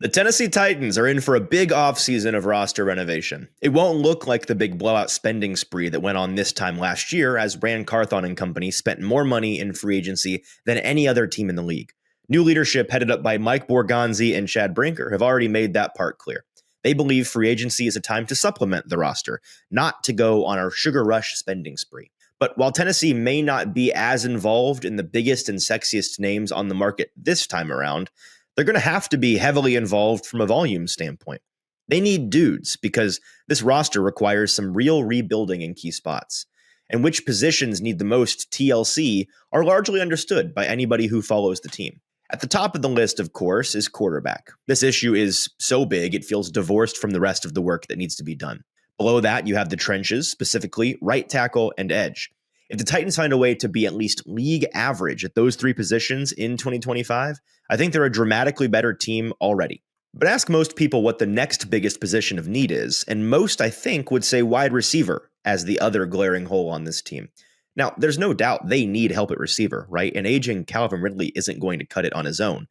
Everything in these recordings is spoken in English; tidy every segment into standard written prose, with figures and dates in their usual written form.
The Tennessee Titans are in for a big offseason of roster renovation. It won't look like the big blowout spending spree that went on this time last year, as Rand Carthon and company spent more money in free agency than any other team in the league. New leadership, headed up by Mike Borgonzi and Chad Brinker, have already made that part clear. They believe free agency is a time to supplement the roster, not to go on a sugar rush spending spree. But while Tennessee may not be as involved in the biggest and sexiest names on the market this time around, they're going to have to be heavily involved from a volume standpoint. They need dudes because this roster requires some real rebuilding in key spots. And which positions need the most TLC are largely understood by anybody who follows the team. At the top of the list, of course, is quarterback. This issue is so big, it feels divorced from the rest of the work that needs to be done. Below that, you have the trenches, specifically right tackle and edge. If the Titans find a way to be at least league average at those three positions in 2025, I think they're a dramatically better team already. But ask most people what the next biggest position of need is, and most, I think, would say wide receiver as the other glaring hole on this team. Now, there's no doubt they need help at receiver, right? And aging Calvin Ridley isn't going to cut it on his own.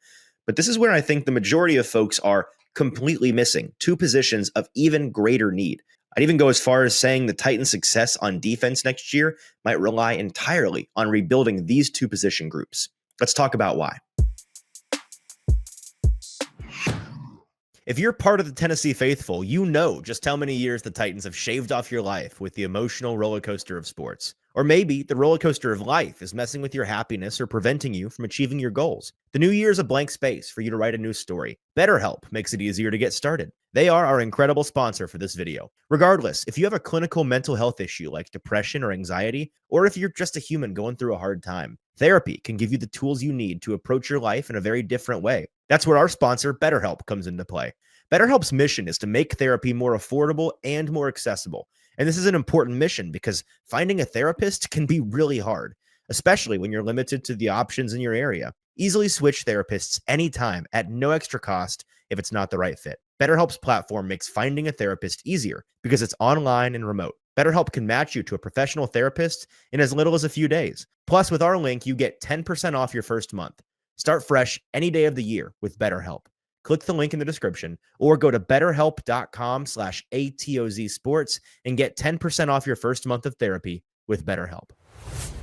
But this is where I think the majority of folks are completely missing two positions of even greater need. I'd even go as far as saying the Titans' success on defense next year might rely entirely on rebuilding these two position groups. Let's talk about why. If you're part of the Tennessee faithful, you know just how many years the Titans have shaved off your life with the emotional roller coaster of sports. Or maybe the roller coaster of life is messing with your happiness or preventing you from achieving your goals. The new year is a blank space for you to write a new story. BetterHelp makes it easier to get started. They are our incredible sponsor for this video. Regardless, if you have a clinical mental health issue like depression or anxiety, or if you're just a human going through a hard time, therapy can give you the tools you need to approach your life in a very different way. That's where our sponsor, BetterHelp, comes into play. BetterHelp's mission is to make therapy more affordable and more accessible. And this is an important mission because finding a therapist can be really hard, especially when you're limited to the options in your area. Easily switch therapists anytime at no extra cost if it's not the right fit. BetterHelp's platform makes finding a therapist easier because it's online and remote. BetterHelp can match you to a professional therapist in as little as a few days. Plus, with our link, you get 10% off your first month. Start fresh any day of the year with BetterHelp. Click the link in the description or go to betterhelp.com/ATOZsports and get 10% off your first month of therapy with BetterHelp.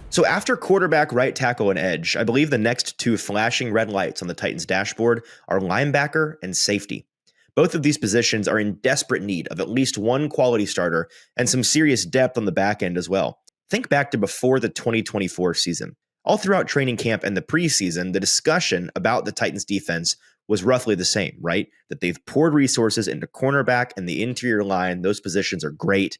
So after quarterback, right tackle, and edge, I believe the next two flashing red lights on the Titans dashboard are linebacker and safety. Both of these positions are in desperate need of at least one quality starter and some serious depth on the back end as well. Think back to before the 2024 season. All throughout training camp and the preseason, the discussion about the Titans defense was roughly the same, right? That they've poured resources into cornerback and the interior line. Those positions are great,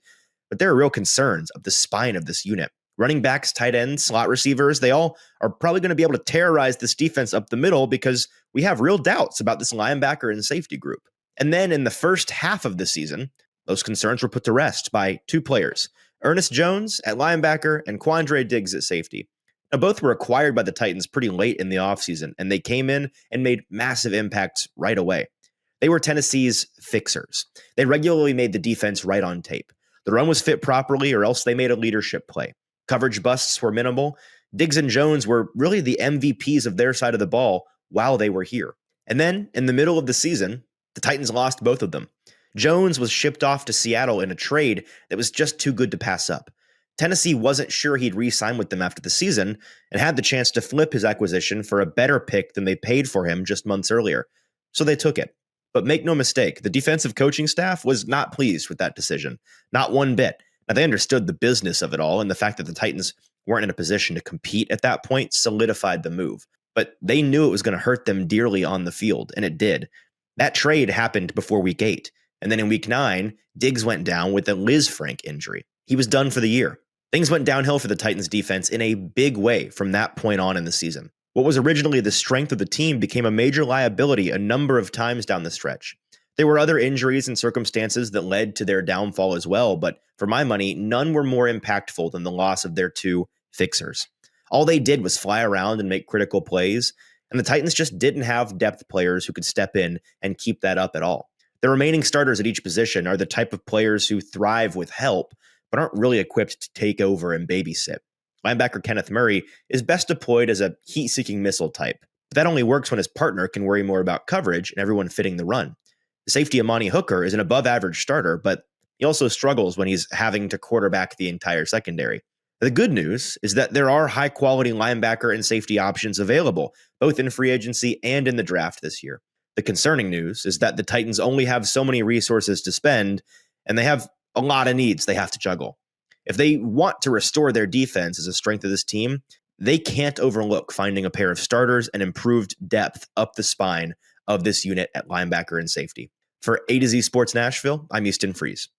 but there are real concerns of the spine of this unit. Running backs, tight ends, slot receivers, they all are probably going to be able to terrorize this defense up the middle because we have real doubts about this linebacker and safety group. And then in the first half of the season, those concerns were put to rest by two players, Ernest Jones at linebacker and Quandre Diggs at safety. Now, both were acquired by the Titans pretty late in the offseason, and they came in and made massive impacts right away. They were Tennessee's fixers. They regularly made the defense right on tape. The run was fit properly, or else they made a leadership play. Coverage busts were minimal. Diggs and Jones were really the MVPs of their side of the ball while they were here. And then, in the middle of the season, the Titans lost both of them. Jones was shipped off to Seattle in a trade that was just too good to pass up. Tennessee wasn't sure he'd re-sign with them after the season and had the chance to flip his acquisition for a better pick than they paid for him just months earlier. So they took it. But make no mistake, the defensive coaching staff was not pleased with that decision. Not one bit. Now, they understood the business of it all, and the fact that the Titans weren't in a position to compete at that point solidified the move. But they knew it was going to hurt them dearly on the field, and it did. That trade happened before week 8. And then in week 9, Diggs went down with a Liz Frank injury. He was done for the year. Things went downhill for the Titans defense in a big way from that point on in the season. What was originally the strength of the team became a major liability a number of times down the stretch. There were other injuries and circumstances that led to their downfall as well, but for my money, none were more impactful than the loss of their two fixers. All they did was fly around and make critical plays, and the Titans just didn't have depth players who could step in and keep that up at all. The remaining starters at each position are the type of players who thrive with help, but aren't really equipped to take over and babysit. Linebacker Kenneth Murray is best deployed as a heat-seeking missile type. But that only works when his partner can worry more about coverage and everyone fitting the run. The safety Amani Hooker is an above-average starter, but he also struggles when he's having to quarterback the entire secondary. The good news is that there are high-quality linebacker and safety options available, both in free agency and in the draft this year. The concerning news is that the Titans only have so many resources to spend, and they have a lot of needs they have to juggle. If they want to restore their defense as a strength of this team, they can't overlook finding a pair of starters and improved depth up the spine of this unit at linebacker and safety. For A to Z Sports Nashville, I'm Easton Freeze.